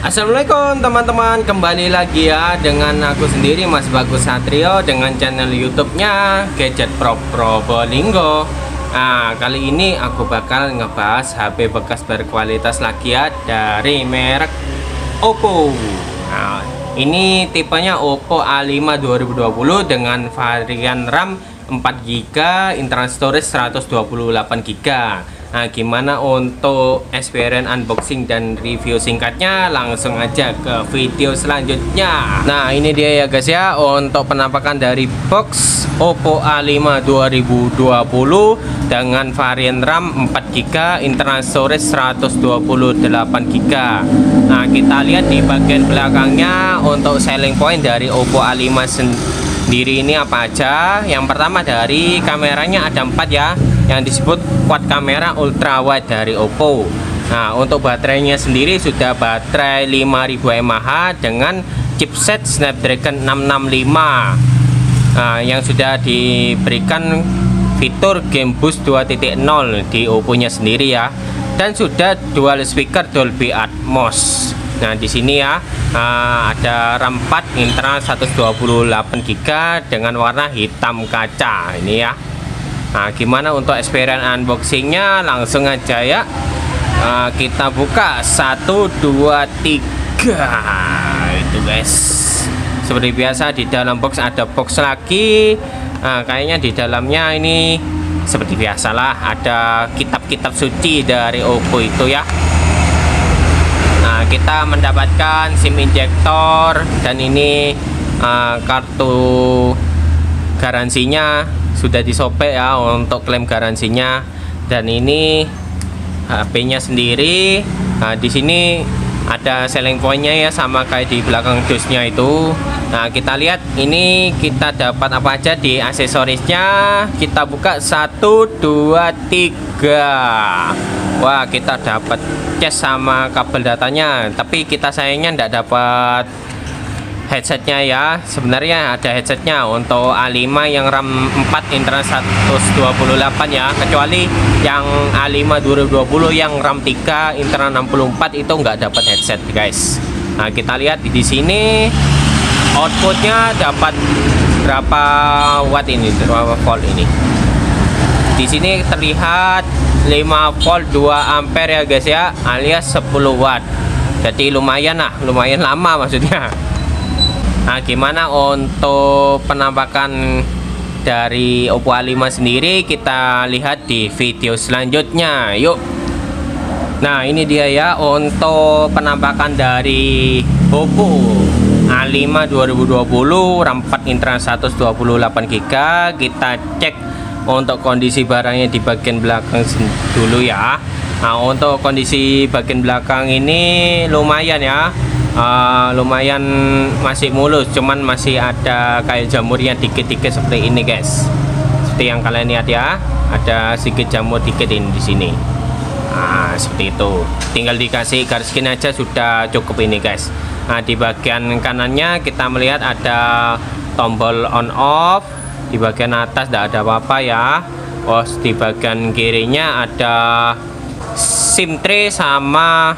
Assalamualaikum teman-teman, kembali lagi ya dengan aku sendiri Mas Bagus Satrio dengan channel YouTube-nya Gadget Pro Probolinggo. Nah, kali ini aku bakal ngebahas HP bekas berkualitas lagi ya dari merek Oppo. Nah, ini tipenya Oppo A5 2020 dengan varian RAM 4GB, internal storage 128GB. Nah, gimana untuk experience unboxing dan review singkatnya? Langsung aja ke video selanjutnya. Nah, ini dia ya guys ya, untuk penampakan dari box Oppo A5 2020 dengan varian RAM 4GB, internal storage 128GB. Nah, kita lihat di bagian belakangnya untuk selling point dari Oppo A5 sendiri ini apa aja. Yang pertama dari kameranya ada 4 ya, yang disebut quad kamera ultra wide dari Oppo. Nah, untuk baterainya sendiri sudah baterai 5000 mAh dengan chipset Snapdragon 665. Nah, yang sudah diberikan fitur Game Boost 2.0 di Oppo nya sendiri ya, dan sudah dual speaker Dolby Atmos. Nah, di sini ya ada RAM 4 internal 128GB dengan warna hitam kaca ini ya. Nah, gimana untuk experience unboxingnya? Langsung aja ya, kita buka 1, 2, 3 itu guys. Seperti biasa di dalam box ada box lagi. Nah, kayaknya di dalamnya ini seperti biasalah ada kitab-kitab suci dari Oppo itu ya. Nah, kita mendapatkan SIM injektor dan ini kartu garansinya sudah disobek ya untuk klaim garansinya, dan ini HP-nya sendiri. Nah, di sini ada selling point-nya ya, sama kayak di belakang dusnya itu. Nah, kita lihat ini kita dapat apa aja di aksesorisnya. Kita buka 1, 2, 3. Wah, kita dapat case sama kabel datanya, tapi kita sayangnya tidak dapat headsetnya ya. Sebenarnya ada headsetnya untuk A5 yang RAM 4 internal 128 ya, kecuali yang A5 2020 yang RAM 3 internal 64 itu nggak dapat headset guys. Nah, kita lihat di sini outputnya dapat berapa watt ini, berapa volt ini. Di sini terlihat 5 volt 2 ampere ya guys ya, alias 10 watt. Jadi lumayan lah, lumayan lama maksudnya. Nah, gimana untuk penampakan dari Oppo A5 sendiri? Kita lihat di video selanjutnya. Yuk. Nah, ini dia ya untuk penampakan dari Oppo A5 2020 RAM 4 internal 128GB. Kita cek untuk kondisi barangnya di bagian belakang dulu ya. Nah, untuk kondisi bagian belakang ini lumayan ya. Lumayan masih mulus, cuman masih ada kayak jamurnya dikit-dikit seperti ini guys. Seperti yang kalian lihat ya, ada sedikit jamur dikit ini di sini. Nah, seperti itu. Tinggal dikasih garis skin aja sudah cukup ini guys. Nah, di bagian kanannya kita melihat ada tombol on off. Di bagian atas tidak ada apa-apa ya. Oh, di bagian kirinya ada SIM tray sama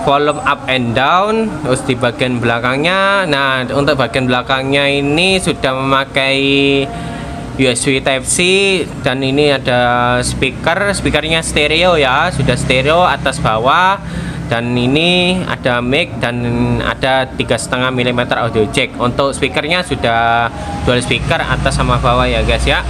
volume up and down. Terus di bagian belakangnya, nah untuk bagian belakangnya ini sudah memakai USB Type C, dan ini ada speakernya stereo ya, sudah stereo atas bawah, dan ini ada mic dan ada 3,5 mm audio jack. Untuk speakernya sudah dual speaker atas sama bawah ya guys ya.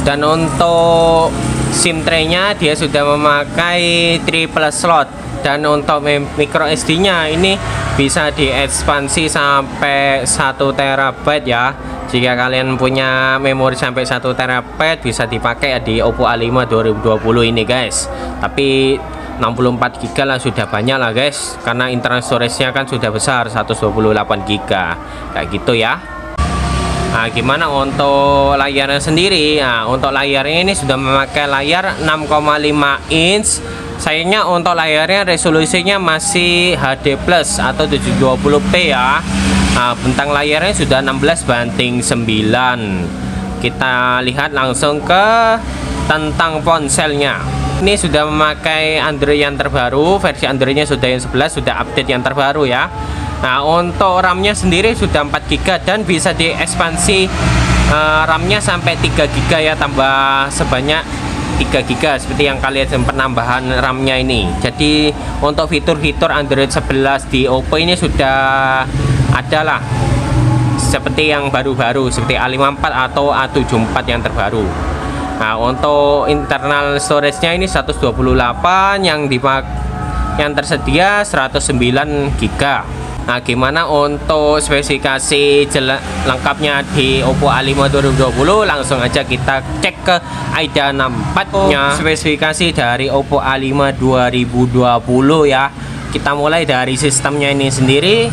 Dan untuk SIM tray-nya dia sudah memakai triple slot. Dan untuk micro SD nya ini bisa diekspansi sampai 1 TB ya. Jika kalian punya memori sampai 1 TB bisa dipakai ya di Oppo A5 2020 ini guys. Tapi 64GB lah sudah banyak lah guys, karena internal storage nya kan sudah besar 128GB kayak gitu ya. Nah, gimana untuk layarnya sendiri? Nah, untuk layarnya ini sudah memakai layar 6,5 inch. Sayangnya untuk layarnya resolusinya masih HD plus atau 720p ya. Nah, bentang layarnya sudah 16:9. Kita lihat langsung ke tentang ponselnya. ini sudah memakai Android yang terbaru, versi Androidnya sudah yang 11, sudah update yang terbaru ya. Nah, untuk RAM-nya sendiri sudah 4 GB dan bisa diekspansi RAM-nya sampai 3 GB ya, tambah sebanyak 3 GB seperti yang kalian penambahan RAM-nya ini. Jadi untuk fitur-fitur Android 11 di Oppo ini sudah ada lah, seperti yang baru-baru seperti A54 atau A74 yang terbaru. Nah, untuk internal storage-nya ini 128, yang tersedia 109 GB. Nah, gimana untuk spesifikasi lengkapnya di Oppo A5 2020? Langsung aja kita cek ke AIDA 64-nya. Spesifikasi dari Oppo A5 2020 ya. Kita mulai dari sistemnya ini sendiri.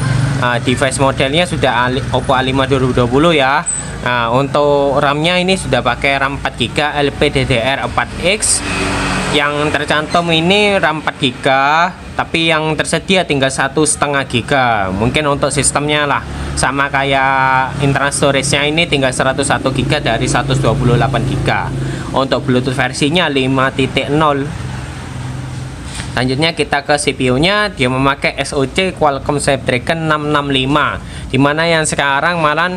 Device modelnya sudah Oppo A5 2020 ya. Nah, untuk RAM-nya ini sudah pakai RAM 4 GB LPDDR4X. Yang tercantum ini RAM 4 GB, tapi yang tersedia tinggal 1,5 GB. Mungkin untuk sistemnya lah sama kayak internal storage-nya, ini tinggal 101 GB dari 128 GB. Untuk Bluetooth versinya 5.0. Selanjutnya kita ke CPU-nya, dia memakai SoC Qualcomm Snapdragon 665, dimana yang sekarang malah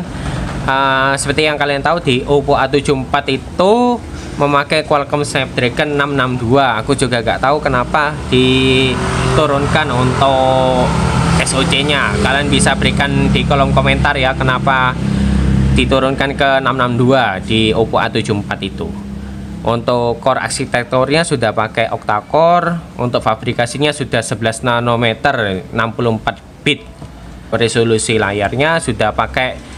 seperti yang kalian tahu di Oppo A74 itu memakai Qualcomm Snapdragon 662. Aku juga gak tahu kenapa diturunkan untuk SoC-nya. Kalian bisa berikan di kolom komentar ya, kenapa diturunkan ke 662 di Oppo A74 itu. Untuk core arsitekturnya sudah pakai octa-core. Untuk fabrikasinya sudah 11 nanometer 64 bit. Resolusi layarnya sudah pakai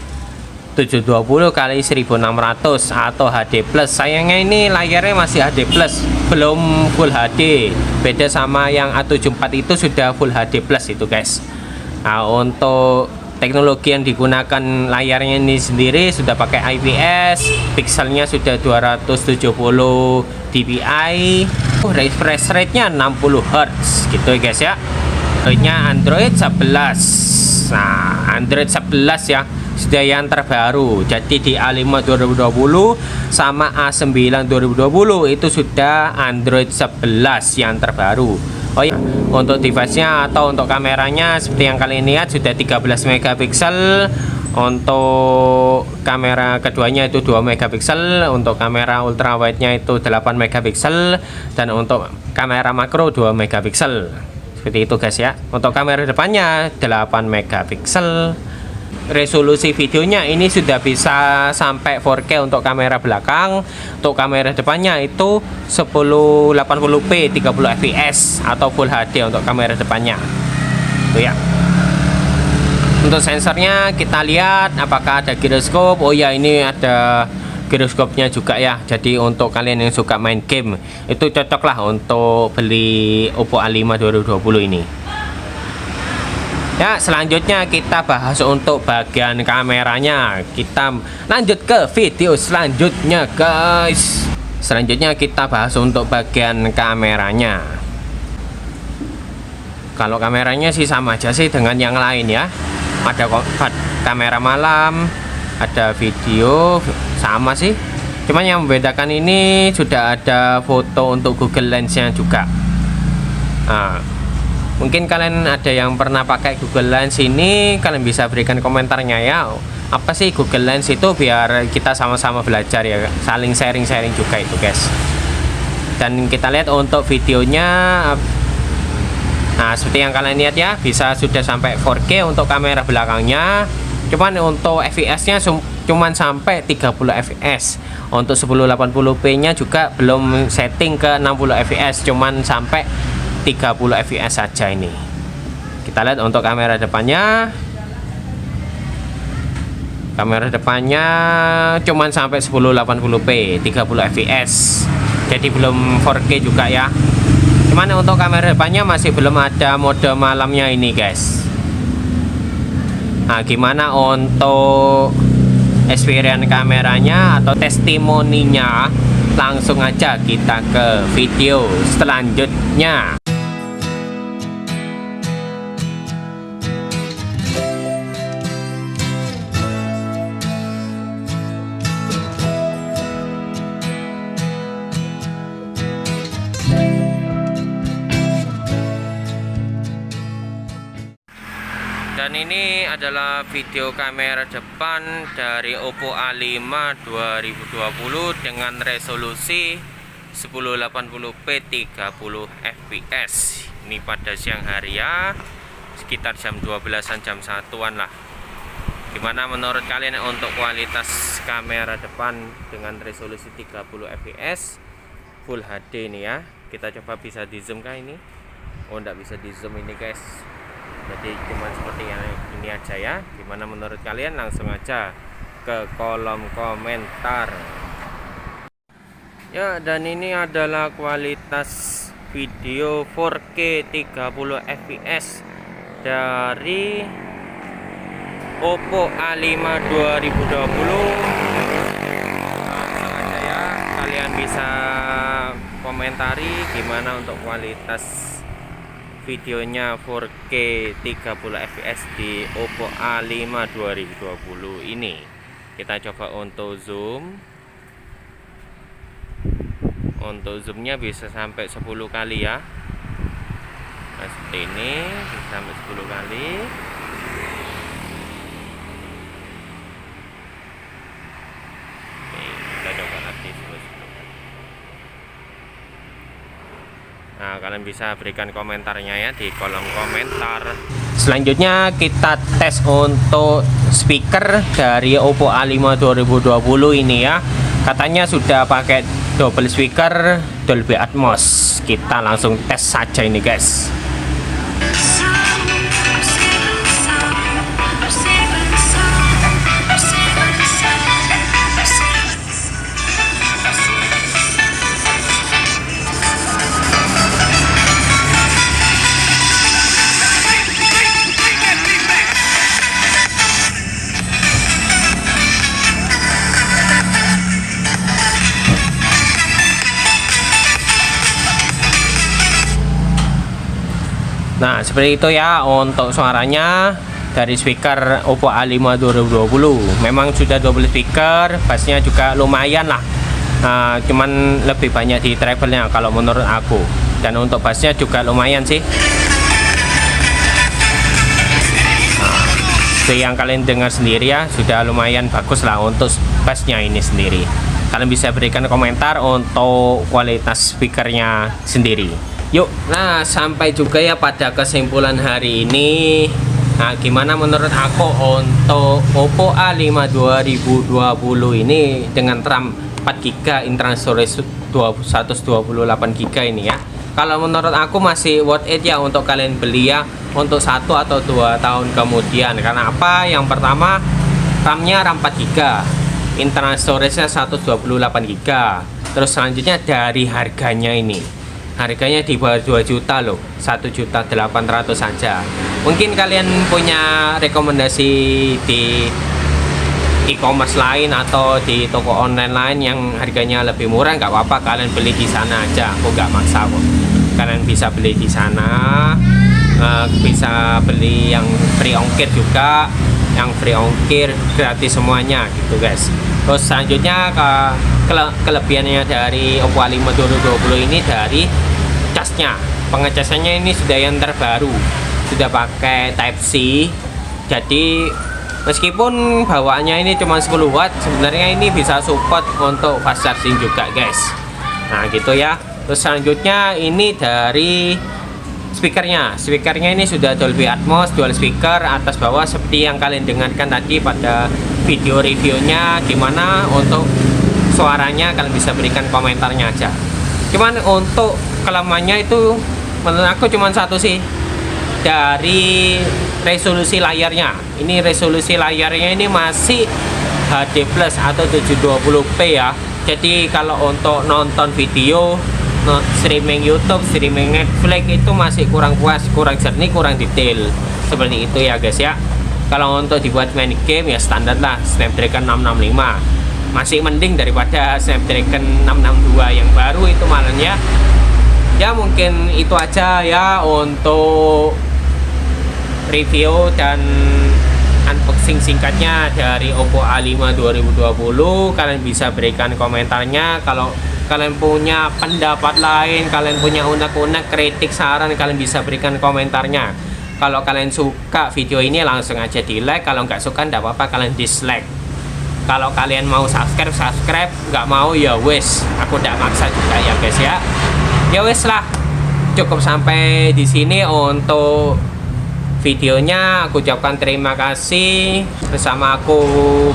720 x 1600 atau HD+. Sayangnya ini layarnya masih HD+, belum Full HD. Beda sama yang A74 itu sudah Full HD+ itu guys. Nah, untuk teknologi yang digunakan layarnya ini sendiri sudah pakai IPS, pixelnya sudah 270 dpi, refresh rate-nya 60 Hz gitu ya guys ya. Android 11. Nah, Android 11 ya, sudah yang terbaru. Jadi di A5 2020 sama A9 2020 itu sudah Android 11 yang terbaru. Oh ya, untuk device-nya atau untuk kameranya seperti yang kalian lihat sudah 13 megapiksel. Untuk kamera keduanya itu 2 megapiksel, untuk kamera ultrawide-nya itu 8 megapiksel, dan untuk kamera makro 2 megapiksel. Seperti itu guys ya. Untuk kamera depannya 8 megapiksel. Resolusi videonya ini sudah bisa sampai 4K untuk kamera belakang. Untuk kamera depannya itu 1080p 30 fps atau Full HD untuk kamera depannya. Itu ya. Untuk sensornya kita lihat apakah ada giroskop. Oh ya, ini ada giroskopnya juga ya. Jadi untuk kalian yang suka main game itu cocok lah untuk beli Oppo A5 2020 ini. Ya, selanjutnya kita bahas untuk bagian kameranya. Kita lanjut ke video selanjutnya guys. Selanjutnya kita bahas untuk bagian kameranya. Kalau kameranya sih sama aja sih dengan yang lain ya. Ada kamera malam, ada video, sama sih. Cuman yang membedakan ini sudah ada foto untuk Google Lens-nya juga. Nah, mungkin kalian ada yang pernah pakai Google Lens ini, kalian bisa berikan komentarnya ya. Apa sih Google Lens itu, biar kita sama-sama belajar ya, saling sharing-sharing juga itu guys. Dan kita lihat untuk videonya. Nah, seperti yang kalian lihat ya, bisa sudah sampai 4K untuk kamera belakangnya. Cuman untuk fps-nya cuman sampai 30 fps. Untuk 1080p-nya juga belum setting ke 60 fps, cuman sampai 30 fps saja ini. Kita lihat untuk kamera depannya. Kamera depannya cuman sampai 1080p 30 fps. Jadi belum 4K juga ya. Cuman untuk kamera depannya masih belum ada mode malamnya ini guys. Nah, gimana untuk experience kameranya atau testimoninya? Langsung aja kita ke video selanjutnya. Dan ini adalah video kamera depan dari Oppo A5 2020 dengan resolusi 1080p 30 fps. Ini pada siang hari ya, sekitar jam 12-an, jam 1-an lah. Gimana menurut kalian untuk kualitas kamera depan dengan resolusi 30 fps Full HD ini ya? Kita coba bisa di zoom kah ini? Oh, enggak bisa di zoom ini guys. Jadi cuma seperti yang ini aja ya. Gimana menurut kalian? Langsung aja ke kolom komentar. Ya, dan ini adalah kualitas video 4K 30 fps dari Oppo A5 2020. Langsung aja ya, kalian bisa komentari gimana untuk kualitas videonya 4K 30 fps di Oppo A5 2020 ini. Kita coba untuk zoom. Untuk zoomnya bisa sampai 10 kali ya. Nah, seperti ini bisa sampai 10 kali. Nih, kita coba nanti 10 kali. Nah, kalian bisa berikan komentarnya ya di kolom komentar. Selanjutnya kita tes untuk speaker dari Oppo A5 2020 ini ya. Katanya sudah pakai double speaker Dolby Atmos. Kita langsung tes saja ini guys. Nah, seperti itu ya untuk suaranya dari speaker Oppo A5 2020. Memang sudah double speaker, bassnya juga lumayan lah. Cuman lebih banyak di treble-nya kalau menurut aku. Dan untuk bassnya juga lumayan sih. Yang kalian dengar sendiri ya, sudah lumayan bagus lah untuk bassnya ini sendiri. Kalian bisa berikan komentar untuk kualitas speakernya sendiri. Yuk, nah sampai juga ya pada kesimpulan hari ini. Nah, gimana menurut aku untuk Oppo A5 2020 ini dengan RAM 4GB, internal storage 128GB ini ya. Kalau menurut aku masih worth it ya untuk kalian beli ya untuk 1 atau 2 tahun kemudian. Karena apa? Yang pertama, RAM-nya RAM 4GB, internal storage-nya 128GB. Terus selanjutnya dari harganya ini. Harganya di bawah 2 juta loh, 1.800.000 saja. Mungkin kalian punya rekomendasi di e-commerce lain atau di toko online lain yang harganya lebih murah, nggak apa-apa, kalian beli di sana aja. Aku nggak maksa kok. Kalian bisa beli di sana, bisa beli yang free ongkir juga, yang free ongkir gratis semuanya gitu guys. Terus selanjutnya kelebihannya dari Oppo A5 2020 ini dari casnya. Pengecasannya ini sudah yang terbaru, sudah pakai Type C. Jadi meskipun bawaannya ini cuma 10 watt, sebenarnya ini bisa support untuk fast charging juga guys. Nah gitu ya. Terus selanjutnya ini dari speakernya ini sudah Dolby Atmos, dual speaker atas bawah seperti yang kalian dengarkan tadi pada video reviewnya. Gimana untuk suaranya kalian bisa berikan komentarnya aja. Cuman untuk kelemahannya itu menurut aku cuma satu sih, dari resolusi layarnya. Ini resolusi layarnya ini masih HD plus atau 720p ya. Jadi kalau untuk nonton video, streaming YouTube, streaming Netflix itu masih kurang puas, kurang jernih, kurang detail. Seperti itu ya guys ya. Kalau untuk dibuat main game ya standar lah, Snapdragon 665. Masih mending daripada Snapdragon 662 yang baru itu malahnya. Ya mungkin itu aja ya untuk review dan unboxing singkatnya dari Oppo A5 2020. Kalian bisa berikan komentarnya. Kalau kalian punya pendapat lain, kalian punya unek-unek, kritik, saran, kalian bisa berikan komentarnya. Kalau kalian suka video ini langsung aja di like, kalau nggak suka nggak apa-apa kalian dislike. Kalau kalian mau subscribe, nggak mau ya wes, aku nggak maksa juga ya guys ya. Ya wes lah, cukup sampai di sini untuk videonya. Aku ucapkan terima kasih. Bersama aku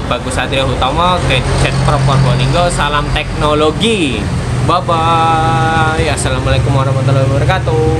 Bagus Satrio Hutomo, Gadget Pro Probolinggo. Salam teknologi. Bye bye. Assalamualaikum warahmatullahi wabarakatuh.